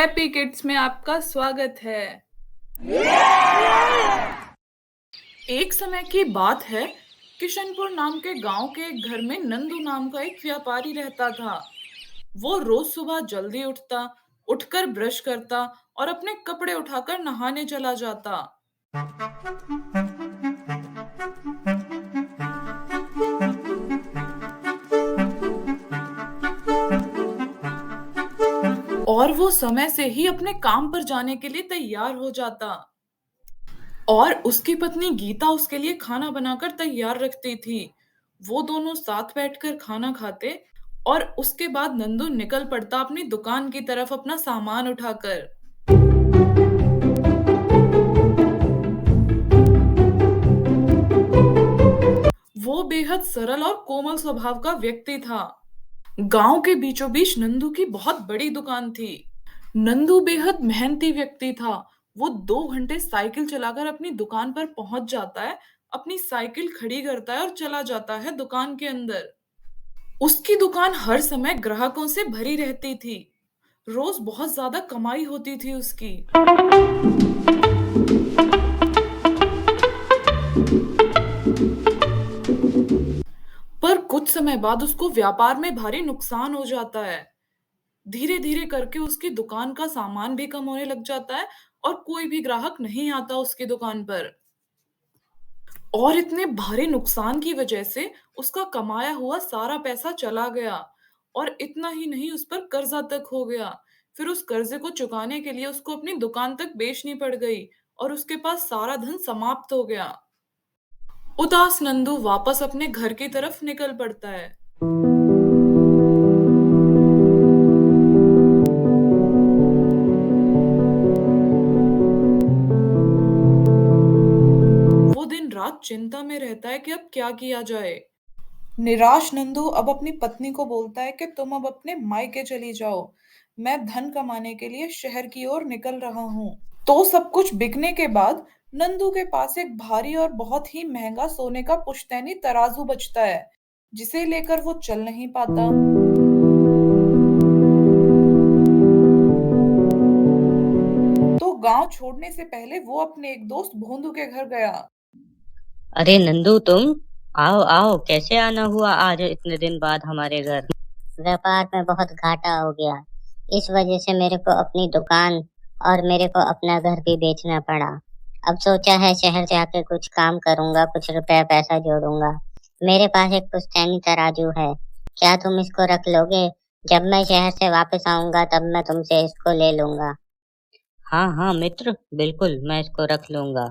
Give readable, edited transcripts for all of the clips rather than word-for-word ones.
Happy kids में आपका स्वागत है। एक समय की बात है, किशनपुर नाम के गांव के एक घर में नंदू नाम का एक व्यापारी रहता था। वो रोज सुबह जल्दी उठता, उठकर ब्रश करता और अपने कपड़े उठाकर नहाने चला जाता। और वो समय से ही अपने काम पर जाने के लिए तैयार हो जाता। और उसकी पत्नी गीता उसके लिए खाना बनाकर तैयार रखती थी। वो दोनों साथ बैठकर खाना खाते और उसके बाद नंदू निकल पड़ता अपनी दुकान की तरफ अपना सामान उठाकर। वो बेहद सरल और कोमल स्वभाव का व्यक्ति था। गांव के बीचों बीच नंदू की बहुत बड़ी दुकान थी। नंदू बेहद मेहनती व्यक्ति था। वो 2 घंटे साइकिल चलाकर अपनी दुकान पर पहुंच जाता है, अपनी साइकिल खड़ी करता है और चला जाता है दुकान के अंदर। उसकी दुकान हर समय ग्राहकों से भरी रहती थी। रोज बहुत ज्यादा कमाई होती थी उसकी। पर कुछ समय बाद उसको व्यापार में भारी नुकसान हो जाता है। धीरे धीरे करके उसकी दुकान का सामान भी कम होने लग जाता है और कोई भी ग्राहक नहीं आता उसकी दुकान पर। और इतने भारी नुकसान की वजह से उसका कमाया हुआ सारा पैसा चला गया। और इतना ही नहीं, उस पर कर्जा तक हो गया। फिर उस कर्जे को चुकाने के लिए उसको अपनी दुकान तक बेचनी पड़ गई और उसके पास सारा धन समाप्त हो गया। उदास नंदू वापस अपने घर की तरफ निकल पड़ता है। वो दिन रात चिंता में रहता है कि अब क्या किया जाए। निराश नंदू अब अपनी पत्नी को बोलता है कि तुम अब अपने मायके चली जाओ। मैं धन कमाने के लिए शहर की ओर निकल रहा हूँ। तो सब कुछ बिकने के बाद नंदू के पास एक भारी और बहुत ही महंगा सोने का पुश्तैनी तराजू बचता है, जिसे लेकर वो चल नहीं पाता। तो गांव छोड़ने से पहले वो अपने एक दोस्त भोंदू के घर गया। अरे नंदू, तुम आओ आओ, कैसे आना हुआ आज इतने दिन बाद हमारे घर। व्यापार में बहुत घाटा हो गया। इस वजह से मेरे को अपनी दुकान और मेरे को अपना घर भी बेचना पड़ा। अब सोचा है शहर जाके कुछ काम करूंगा, कुछ रुपया पैसा जोड़ूंगा। मेरे पास एक पुश्तैनी तराजू है, क्या तुम इसको रख लोगे? जब मैं शहर से वापस आऊंगा तब मैं तुमसे इसको ले लूंगा। हाँ हाँ मित्र, बिल्कुल मैं इसको रख लूंगा।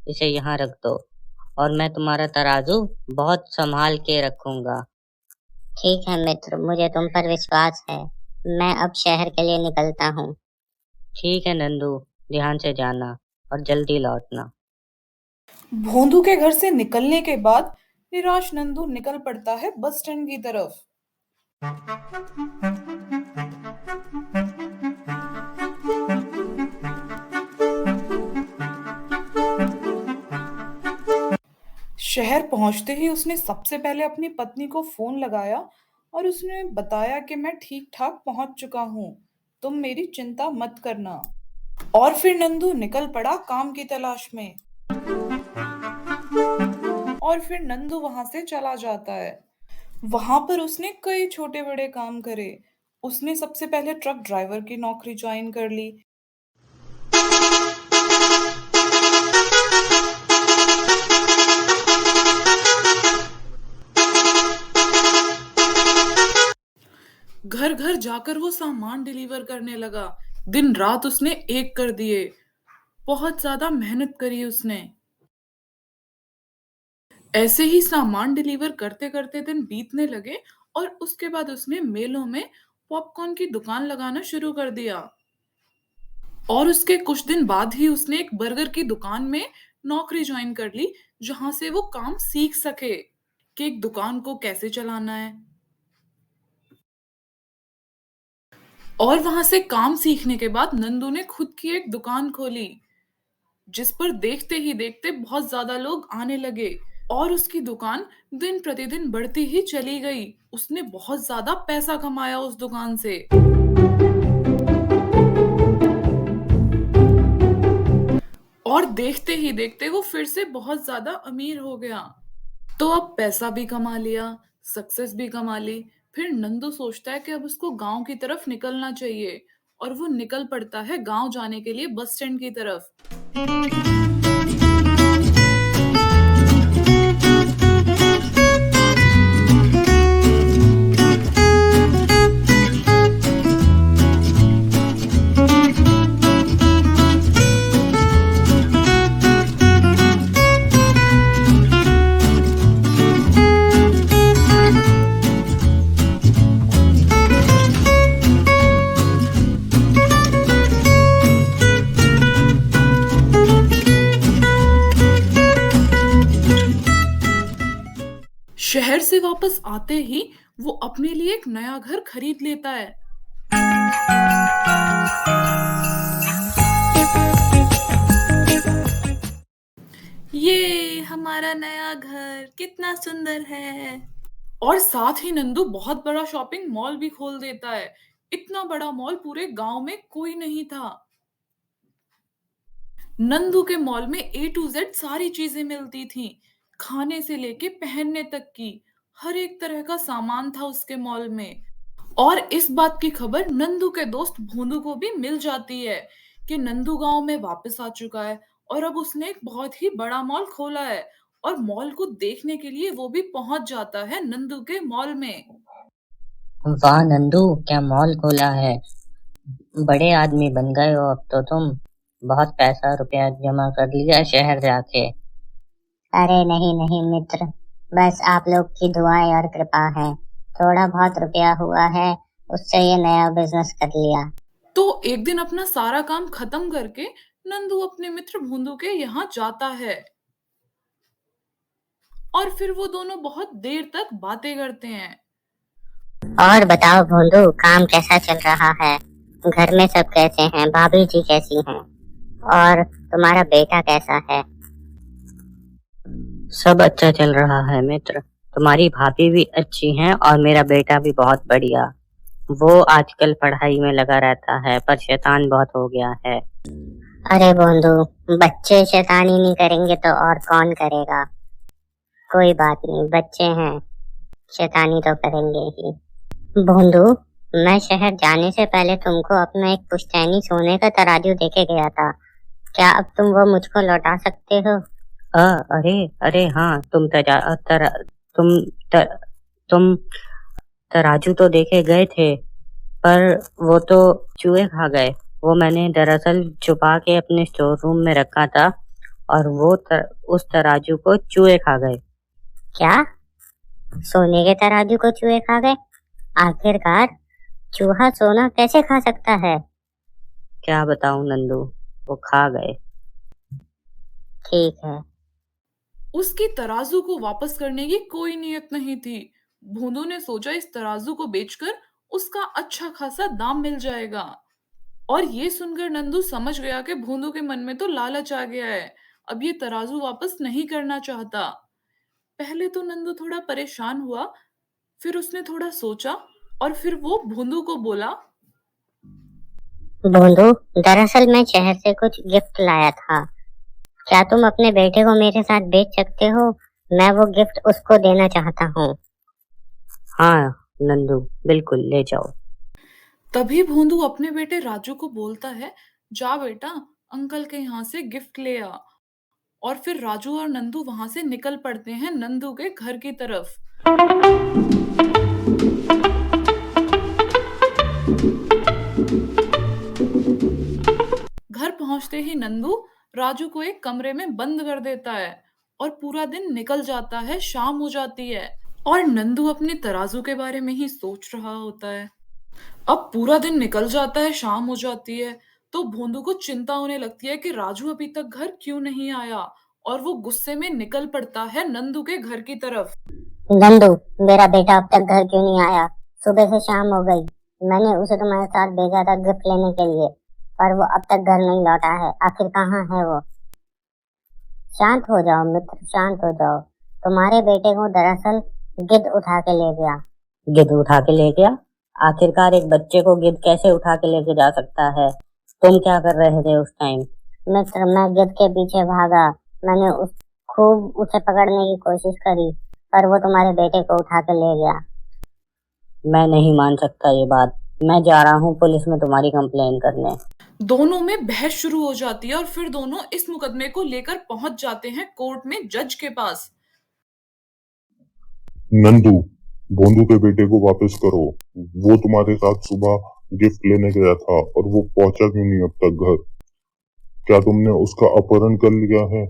इसे यहाँ रख दो और मैं तुम्हारा तराजू बहुत संभाल के रखूंगा। ठीक है मित्र, मुझे तुम पर विश्वास है। मैं अब शहर के लिए निकलता हूँ। ठीक है नंदू, ध्यान से जाना और जल्दी लौटना। भोंदू के घर से निकलने के बाद निराश नंदू निकल पड़ता है बस स्टैंड की तरफ। शहर पहुंचते ही उसने सबसे पहले अपनी पत्नी को फोन लगाया और उसने बताया कि मैं ठीक ठाक पहुंच चुका हूं, तुम मेरी चिंता मत करना। और फिर नंदू निकल पड़ा काम की तलाश में। और फिर नंदू वहां से चला जाता है। वहां पर उसने कई छोटे बड़े काम करे। उसने सबसे पहले ट्रक ड्राइवर की नौकरी ज्वाइन कर ली। घर घर जाकर वो सामान डिलीवर करने लगा। दिन रात उसने एक कर दिए। बहुत ज्यादा मेहनत करी उसने। ऐसे ही सामान डिलीवर करते करते दिन बीतने लगे और उसके बाद उसने मेलों में पॉपकॉर्न की दुकान लगाना शुरू कर दिया। और उसके कुछ दिन बाद ही उसने एक बर्गर की दुकान में नौकरी ज्वाइन कर ली, जहां से वो काम सीख सके कि एक दुकान को कैसे चलाना है। और वहां से काम सीखने के बाद नंदू ने खुद की एक दुकान खोली, जिस पर देखते ही देखते बहुत ज्यादा लोग आने लगे। और उसकी दुकान दिन प्रतिदिन बढ़ती ही चली गई। उसने बहुत ज्यादा पैसा कमाया उस दुकान से। और देखते ही देखते वो फिर से बहुत ज्यादा अमीर हो गया। तो अब पैसा भी कमा लिया, सक्सेस भी कमा ली। फिर नंदू सोचता है कि अब उसको गांव की तरफ निकलना चाहिए, और वो निकल पड़ता है गांव जाने के लिए बस स्टैंड की तरफ। शहर से वापस आते ही वो अपने लिए एक नया घर खरीद लेता है। ये हमारा नया घर कितना सुंदर है। और साथ ही नंदू बहुत बड़ा शॉपिंग मॉल भी खोल देता है। इतना बड़ा मॉल पूरे गांव में कोई नहीं था। नंदू के मॉल में ए टू जेड सारी चीजें मिलती थी, खाने से लेके पहनने तक की। हर एक तरह का सामान था उसके मॉल में। और इस बात की खबर नंदू के दोस्त भोंदू को भी मिल जाती है कि नंदू गांव में वापस आ चुका है, और अब उसने एक बहुत ही बड़ा मॉल खोला है। और मॉल को देखने के लिए वो भी पहुंच जाता है नंदू के मॉल में। वाह नंदू, क्या मॉल खोला है। बड़े आदमी बन गए हो अब तो तुम। बहुत पैसा रुपया जमा कर लिया शहर जाके। अरे नहीं नहीं मित्र, बस आप लोग की दुआएं और कृपा है। थोड़ा बहुत रुपया हुआ है, उससे ये नया बिजनेस कर लिया। तो एक दिन अपना सारा काम खत्म करके नंदू अपने मित्र भोंदू के यहाँ जाता है, और फिर वो दोनों बहुत देर तक बातें करते हैं। और बताओ भोंदू, काम कैसा चल रहा है? घर में सब कैसे हैं? भाभी जी कैसी हैं? और तुम्हारा बेटा कैसा है? सब अच्छा चल रहा है मित्र। तुम्हारी भाभी भी अच्छी हैं और मेरा बेटा भी बहुत बढ़िया। वो आजकल पढ़ाई में लगा रहता है, पर शैतान बहुत हो गया है। अरे भोंदू, बच्चे शैतानी नहीं करेंगे तो और कौन करेगा? कोई बात नहीं, बच्चे हैं, शैतानी तो करेंगे ही। भोंदू, मैं शहर जाने से पहले तुमको अपना एक पुश्तैनी सोने का तराजू देके गया था। क्या अब तुम वो मुझको लौटा सकते हो? अरे अरे हाँ, तुम तराजू तो देखे गए थे, पर वो तो चूहे खा गए। वो मैंने दरअसल छुपा के अपने स्टोर रूम में रखा था, और उस तराजू को चूहे खा गए। क्या? सोने के तराजू को चूहे खा गए? आखिरकार चूहा सोना कैसे खा सकता है? क्या बताऊं नंदू, वो खा गए। ठीक है। उसकी तराजू को वापस करने की कोई नीयत नहीं थी। भोंदू ने सोचा इस तराजू को बेचकर उसका अच्छा खासा दाम मिल जाएगा। और ये सुनकर नंदू समझ गया कि भोंदू के मन में तो लालच आ गया है। अब ये तराजू वापस नहीं करना चाहता। पहले तो नंदू थोड़ा परेशान हुआ, फिर उसने थोड़ा सोचा, और फिर वो भोंदू को बोला, भोंदू, दरअसल मैं शहर से कुछ गिफ्ट लाया था। क्या तुम अपने बेटे को मेरे साथ बेच सकते हो? मैं वो गिफ्ट उसको देना चाहता हूँ। हाँ नंदू, बिल्कुल ले जाओ। तभी भोंदू अपने बेटे राजू को बोलता है, जा बेटा, अंकल के यहाँ से गिफ्ट ले आ। और फिर राजू और नंदू वहां से निकल पड़ते हैं नंदू के घर की तरफ। घर पहुंचते ही नंदू राजू को एक कमरे में बंद कर देता है, और पूरा दिन निकल जाता है, शाम हो जाती है। और नंदू अपने तराजू के बारे में ही सोच रहा होता है। अब पूरा दिन निकल जाता है, शाम हो जाती है। तो भोंदू को चिंता होने लगती है कि राजू अभी तक घर क्यों नहीं आया, और वो गुस्से में निकल पड़ता है नंदू के घर की तरफ। नंदू, मेरा बेटा अब तक घर क्यों नहीं आया? सुबह से शाम हो गई। मैंने उसे तुम्हारे साथ भेजा था गिफ्ट लेने के लिए, पर वो अब तक घर नहीं लौटा है। आखिर कहाँ है वो? शांत हो जाओ मित्र, शांत हो जाओ। तुम्हारे बेटे को दरअसल गिद्ध उठा के ले गया। गिद्ध उठा के ले गया? आखिरकार एक बच्चे को गिद्ध कैसे उठा के लेके जा सकता है? तुम क्या कर रहे थे उस टाइम? मित्र, मैं गिद्ध के पीछे भागा। मैंने खूब उसे पकड़ने की कोशिश करी, पर वो तुम्हारे बेटे को उठा के ले गया। मैं नहीं मान सकता ये बात। मैं जा रहा हूँ पुलिस में तुम्हारी कंप्लेन करने। दोनों में बहस शुरू हो जाती है और फिर दोनों इस मुकदमे को लेकर पहुंच जाते हैं कोर्ट में जज के पास। नंदू, भोंदू के बेटे को वापस करो। वो तुम्हारे साथ सुबह गिफ्ट लेने गया था और वो पहुंचा क्यों नहीं अब तक घर? क्या तुमने उसका अपहरण कर लिया है?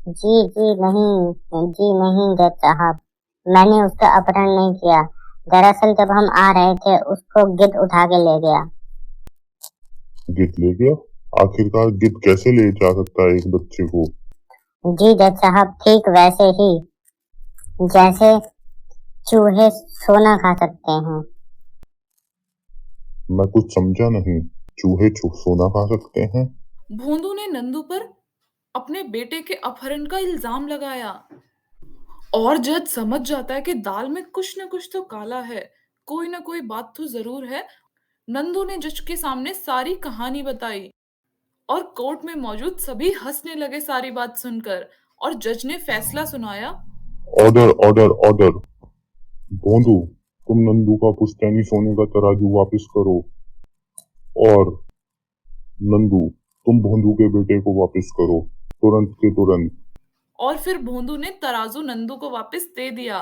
जी नहीं जज साहब, मैंने उसका अपहरण नहीं किया। दरअसल जब हम आ रहे थे उसको गिद्ध उठा के ले गया। गिद्ध ले गया? आखिरकार गिद्ध कैसे ले जा सकता है एक बच्चे को? जी जज साहब, ठीक वैसे ही जैसे चूहे सोना खा सकते हैं। मैं कुछ समझा नहीं। चूहे सोना खा सकते हैं? भोंदू ने नंदू पर अपने बेटे के अपहरण का इल्जाम लगाया और जज समझ जाता है कि दाल में कुछ न कुछ तो काला है, कोई ना कोई बात तो जरूर है। नंदू ने जज के सामने सारी कहानी बताई और कोर्ट में मौजूद सभी हंसने लगे सारी बात सुनकर। और जज ने फैसला सुनाया। Order order order. भोंदू, तुम नंदू का पुश्तैनी सोने का तराजू वापस करो। और नंदू, तुम भोंदू के बेटे को वापस करो, तुरंत के तुरंत। और फिर भोंदू ने तराजू नंदू को वापस दे दिया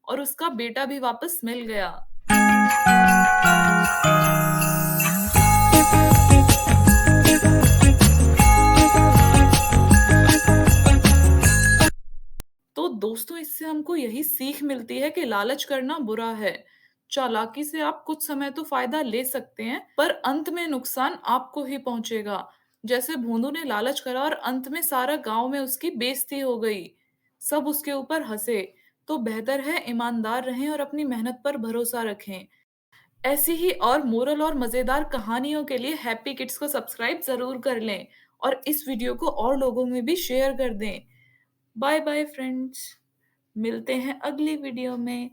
और उसका बेटा भी वापस मिल गया। तो दोस्तों, इससे हमको यही सीख मिलती है कि लालच करना बुरा है। चालाकी से आप कुछ समय तो फायदा ले सकते हैं, पर अंत में नुकसान आपको ही पहुंचेगा। जैसे भोंदू ने लालच करा और अंत में सारा गांव में उसकी बेइज्जती हो गई, सब उसके ऊपर हंसे। तो बेहतर है ईमानदार रहें और अपनी मेहनत पर भरोसा रखें। ऐसी ही और मोरल और मजेदार कहानियों के लिए हैप्पी किड्स को सब्सक्राइब जरूर कर लें और इस वीडियो को और लोगों में भी शेयर कर दें। बाय बाय फ्रेंड्स, मिलते हैं अगली वीडियो में।